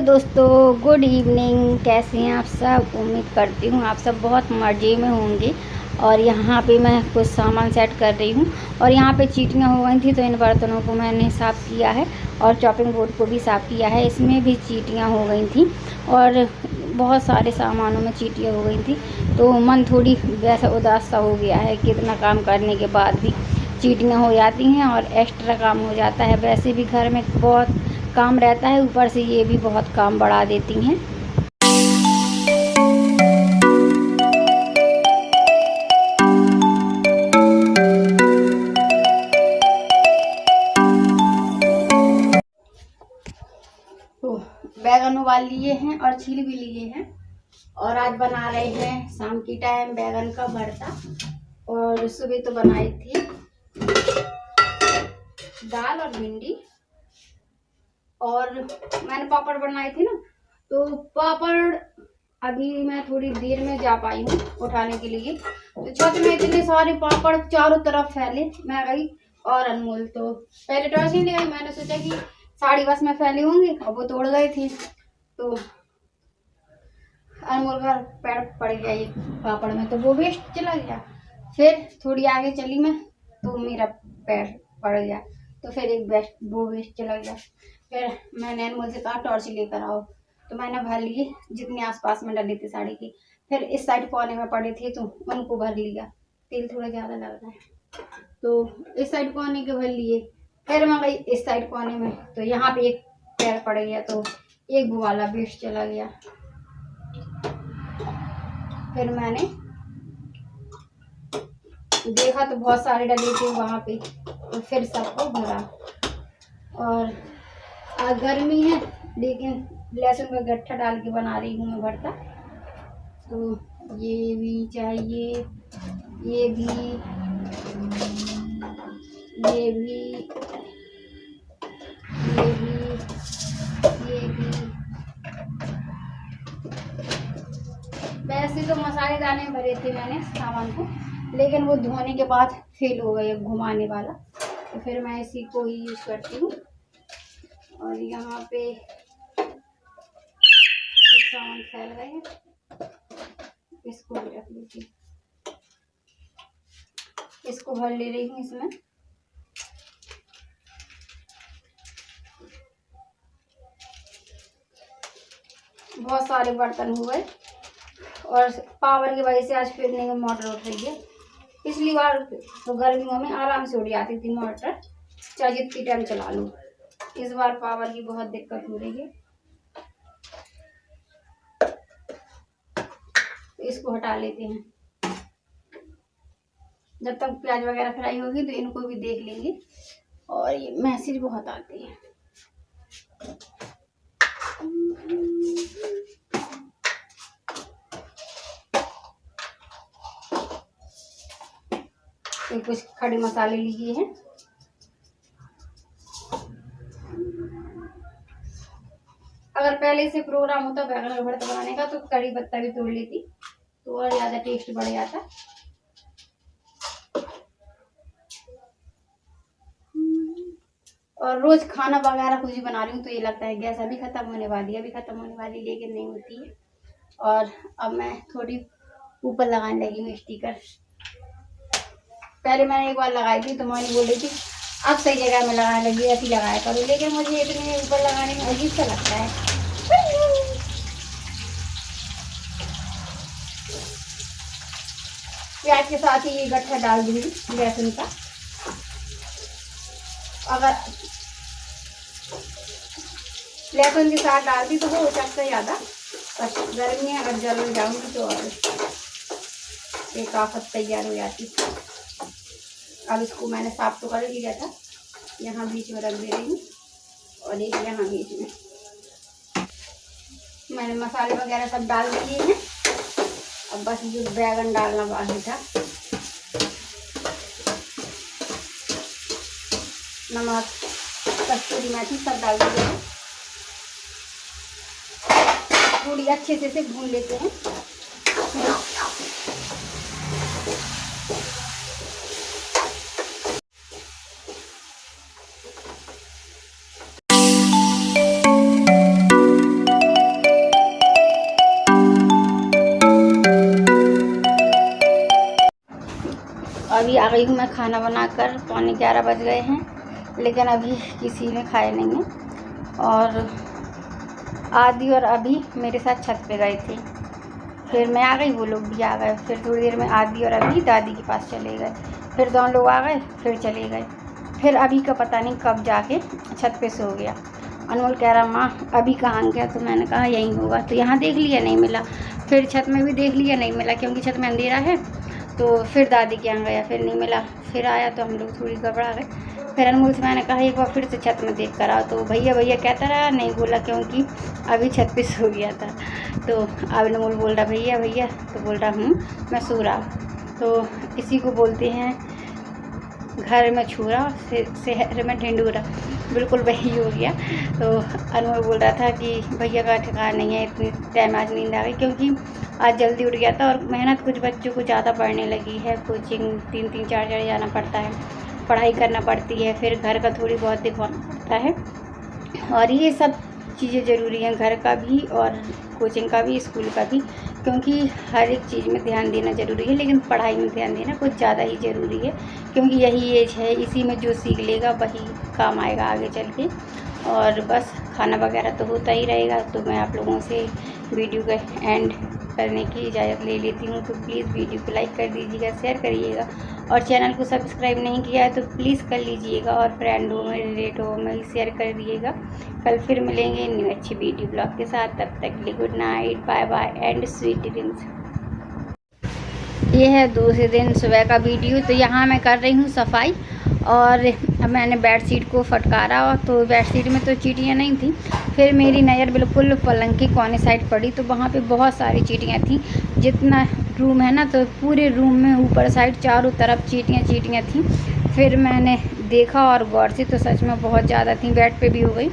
दोस्तों, good evening. कैसे हैं आप सब? उम्मीद करती हूँ आप सब बहुत मज़े में होंगे। और यहाँ पे मैं कुछ सामान सेट कर रही हूँ और यहाँ पे चींटियाँ हो गई थी तो इन बर्तनों को मैंने साफ़ किया है और चॉपिंग बोर्ड को भी साफ़ किया है। इसमें भी चींटियाँ हो गई थी और बहुत सारे सामानों में चींटियाँ हो गई थी तो मन थोड़ी वैसा उदास सा हो गया है कि इतना काम करने के बाद भी चींटियाँ हो जाती हैं और एक्स्ट्रा काम हो जाता है। वैसे भी घर में बहुत काम रहता है, ऊपर से ये भी बहुत काम बढ़ा देती हैं। तो बैगन उबाल लिए हैं और छील भी लिए हैं और आज बना रहे हैं शाम की टाइम बैगन का भरता। और सुबह तो बनाई थी दाल और भिंडी और मैंने पापड़ बनाए थे ना, तो पापड़ अभी मैं थोड़ी देर में जा पाई हूँ उठाने के लिए। तो छत में इतने सारे पापड़ चारों तरफ फैले, मैं गई और अनमोल तो पहले टॉर्च नहीं ले गई। मैंने सोचा कि साड़ी बस में फैले होंगे और वो तोड़ गए थे तो अनमोल का पैर पड़ गया एक पापड़ में तो वो वेस्ट चला गया। फिर थोड़ी आगे चली मैं तो मेरा पैर पड़ गया तो फिर एक वो वेस्ट चला गया। फिर मैंने अनमोल से कहा टॉर्च लेकर आओ, तो मैंने भर लिए जितने आसपास में डले थे साड़ी की। फिर इस साइड कोने में पड़े थे तो उनको भर लिया, तेल थोड़ा ज़्यादा लग रहा है तो इस साइड कोने के भर लिए। फिर मैं गई इस साइड कोने में तो यहाँ पे एक पैर पड़ गया तो एक वो वाला वेस्ट चला गया। फिर मैंने देखा तो बहुत सारे डले थे वहाँ पे तो फिर सबको भरा। और गर्मी है लेकिन लहसुन का गट्ठा डाल के बना रही हूँ मैं भरता। तो ये भी चाहिए, ये भी, ये भी, ये भी, ये भी। वैसे तो मसाले दाने भरे थे मैंने सामान को, लेकिन वो धोने के बाद फेल हो गए घुमाने वाला, तो फिर मैं इसी को ही यूज करती हूँ। और यहाँ पे सामान फैल गए हैं, इसको भी रख लेती, इसको भर ले रही हूँ इसमें। बहुत सारे बर्तन हुए और पावर की वजह से आज फिरने की मोटर उठ रही है। पिछली बार तो गर्मियों में आराम से उड़ जाती थी मोटर, चाहे जितनी टाइम चला लो। इस बार पावर की बहुत दिक्कत हो रही है तो इसको हटा लेते हैं। जब तक प्याज वगैरह फ्राई होगी तो इनको भी देख लेंगे। और ये मैसेज बहुत आते हैं। तो कुछ खड़े मसाले लिए हैं। अगर पहले से प्रोग्राम होता बैगन का भरता बनाने का तो कड़ी पत्ता भी तोड़ लेती तो और ज्यादा टेस्ट बढ़ जाता। और रोज खाना वगैरह कुछ भी बना रही हूँ तो ये लगता है गैस अभी खत्म होने वाली, अभी खत्म होने वाली, लेकिन नहीं होती है। और अब मैं थोड़ी ऊपर लगाने लगी हूँ स्टिकर। पहले मैंने एक बार लगाई थी तो मैंने बोल रही थी अब सही जगह में लगाने लगी, ऐसी लगाया करो, लेकिन मुझे इतने ऊपर लगाने में अजीब सा लगता है। प्याज के साथ ही ये गट्ठा डाल दूंगी लहसुन का। अगर लहसुन के साथ डालती तो वो हो सकता है ज़्यादा, पर गर्मी है अगर जल जाऊंगी तो और एक आफत तैयार हो जाती। अब इसको मैंने साफ तो कर लिया था, यहाँ बीच में रख दे रही हूँ और एक यहाँ बीच में। मैंने मसाले वगैरह सब डाल दिए हैं, अब बस जो बैगन डालना बाकी था। नमक, कस्तूरी मेथी सब डाल दिए हैं। थोड़ी अच्छे से भून लेते हैं। अभी आ गई हूँ मैं खाना बनाकर, 11:15 बज गए हैं, लेकिन अभी किसी ने खाया नहीं है। और आदि और अभी मेरे साथ छत पे गए थे, फिर मैं आ गई, वो लोग भी आ गए। फिर थोड़ी देर में आदि और अभी दादी के पास चले गए, फिर दोनों लोग आ गए, फिर चले गए। फिर अभी का पता नहीं कब जाके छत पे सो गया। अनमोल कह रहा माँ अभी कहाँ गया, तो मैंने कहा यहीं होगा। तो यहाँ देख लिया नहीं मिला, फिर छत में भी देख लिया नहीं मिला, क्योंकि छत में अंधेरा है। तो फिर दादी के यहाँ गया, फिर नहीं मिला। फिर आया तो हम लोग थोड़ी घबरा गए। फिर अनमोल से मैंने कहा एक बार फिर से छत में देख कर आओ, तो भैया भैया कहता रहा, नहीं बोला, क्योंकि अभी छत पे सो गया था। तो अब अनमोल बोल रहा भैया भैया, तो बोल रहा मैं सो रहा। तो इसी को बोलते हैं घर में छुरा, शहर में ढिंडूरा, बिल्कुल वही हो गया। तो अनमोल बोल रहा था कि भैया का ठिकाना नहीं है, इतनी टाइम आज नींद आ गई, क्योंकि आज जल्दी उठ गया था। और मेहनत कुछ बच्चों को ज़्यादा पढ़ने लगी है, कोचिंग 3-3 4 जाना पड़ता है, पढ़ाई करना पड़ती है, फिर घर का थोड़ी बहुत देखना पड़ता है। और ये सब चीज़ें ज़रूरी हैं, घर का भी और कोचिंग का भी, स्कूल का भी, क्योंकि हर एक चीज़ में ध्यान देना ज़रूरी है, लेकिन पढ़ाई में ध्यान देना कुछ ज़्यादा ही ज़रूरी है, क्योंकि यही एज है, इसी में जो सीख लेगा वही काम आएगा आगे चल के। और बस खाना वगैरह तो होता ही रहेगा। तो मैं आप लोगों से वीडियो का एंड करने की इजाज़त ले लेती हूँ। तो प्लीज़ वीडियो को लाइक कर दीजिएगा, शेयर करिएगा, और चैनल को सब्सक्राइब नहीं किया है तो प्लीज़ कर लीजिएगा, और फ्रेंडों में, रिलेटिव में शेयर कर दिएगा। कल फिर मिलेंगे न्यू अच्छी वीडियो ब्लॉग के साथ, तब तक के लिए good night, bye bye and sweet dreams. ये है दूसरे दिन सुबह का वीडियो। तो यहाँ मैं कर रही हूँ सफाई, और अब मैंने बेडशीट को फटकारा, तो बेडशीट में तो चींटियाँ नहीं थी। फिर मेरी नज़र बिल्कुल पलंग के कोने साइड पड़ी, तो वहाँ पे बहुत सारी चींटियाँ थी। जितना रूम है ना, तो पूरे रूम में ऊपर साइड चारों तरफ चींटियाँ थी। फिर मैंने देखा और गौर से, तो सच में बहुत ज़्यादा थी। बेड पे भी हो गई,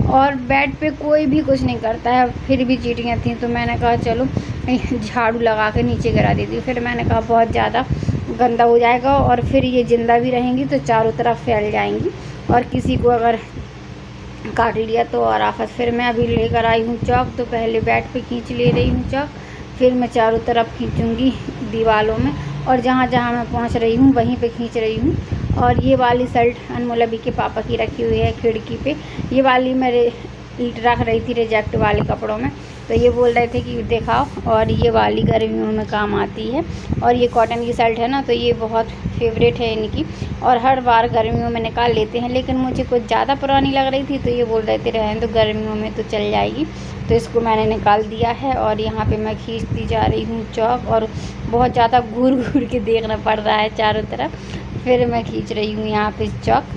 और बेड पे कोई भी कुछ नहीं करता है, फिर भी चींटियाँ थी। तो मैंने कहा चलो झाड़ू लगा के नीचे गिरा देती हूँ। फिर मैंने कहा बहुत ज़्यादा गंदा हो जाएगा, और फिर ये ज़िंदा भी रहेंगी तो चारों तरफ फैल जाएंगी, और किसी को अगर काट लिया तो और आफत। फिर मैं अभी लेकर आई हूँ चौक, तो पहले बेड पे खींच ले रही हूँ चौक, फिर मैं चारों तरफ खींचूँगी दीवारों में, और जहाँ जहाँ मैं पहुँच रही हूँ वहीं पे खींच रही हूँ। और ये वाली शर्ट अनमोल अभी के पापा की रखी हुई है खिड़की पे, ये वाली मेरे रख रही थी रिजेक्ट वाले कपड़ों में। तो ये बोल रहे थे कि दिखाओ, और ये वाली गर्मियों में काम आती है। और ये कॉटन की शर्ट है ना, तो ये बहुत फेवरेट है इनकी, और हर बार गर्मियों में निकाल लेते हैं, लेकिन मुझे कुछ ज़्यादा पुरानी लग रही थी, तो ये बोल रहे थे रहें तो गर्मियों में तो चल जाएगी। तो इसको मैंने निकाल दिया है, और यहाँ पे मैं खींचती जा रही हूँ चौक, और बहुत ज़्यादा घूर घूर के देखना पड़ रहा है चारों तरफ। फिर मैं खींच रही हूँ यहाँ पे चौक।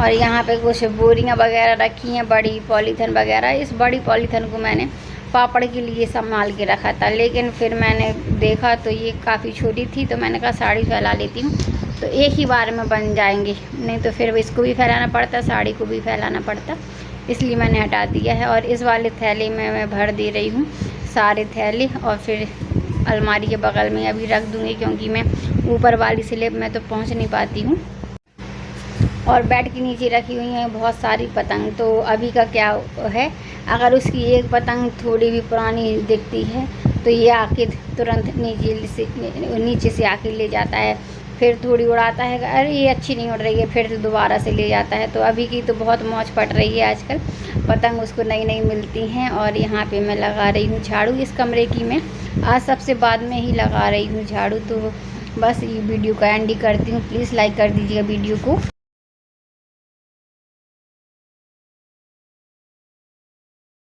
और यहाँ पे कुछ बोरियाँ वगैरह रखी हैं, बड़ी पॉलीथीन वगैरह। इस बड़ी पॉलीथीन को मैंने पापड़ के लिए संभाल के रखा था, लेकिन फिर मैंने देखा तो ये काफ़ी छोटी थी, तो मैंने कहा साड़ी फैला लेती हूँ, तो एक ही बार में बन जाएंगे, नहीं तो फिर इसको भी फैलाना पड़ता, साड़ी को भी फैलाना पड़ता, इसलिए मैंने हटा दिया है। और इस वाले थैले में मैं भर दे रही हूँ सारे थैले, और फिर अलमारी के बगल में अभी रख दूँगी, क्योंकि मैं ऊपर वाली स्लैब में तो पहुँच नहीं पाती हूँ। और बेड के नीचे रखी हुई हैं बहुत सारी पतंग। तो अभी का क्या है, अगर उसकी एक पतंग थोड़ी भी पुरानी दिखती है तो ये आके तुरंत नीचे से आके ले जाता है, फिर थोड़ी उड़ाता है, अरे ये अच्छी नहीं उड़ रही है, फिर दोबारा से ले जाता है। तो अभी की तो बहुत मौज पड़ रही है आजकल, पतंग उसको नई नई मिलती हैं। और यहाँ पे मैं लगा रही हूँ झाड़ू, इस कमरे की मैं आज सबसे बाद में ही लगा रही हूँ झाड़ू। तो बस ये वीडियो का एंड ही करती हूँ, प्लीज़ लाइक कर दीजिएगा वीडियो को।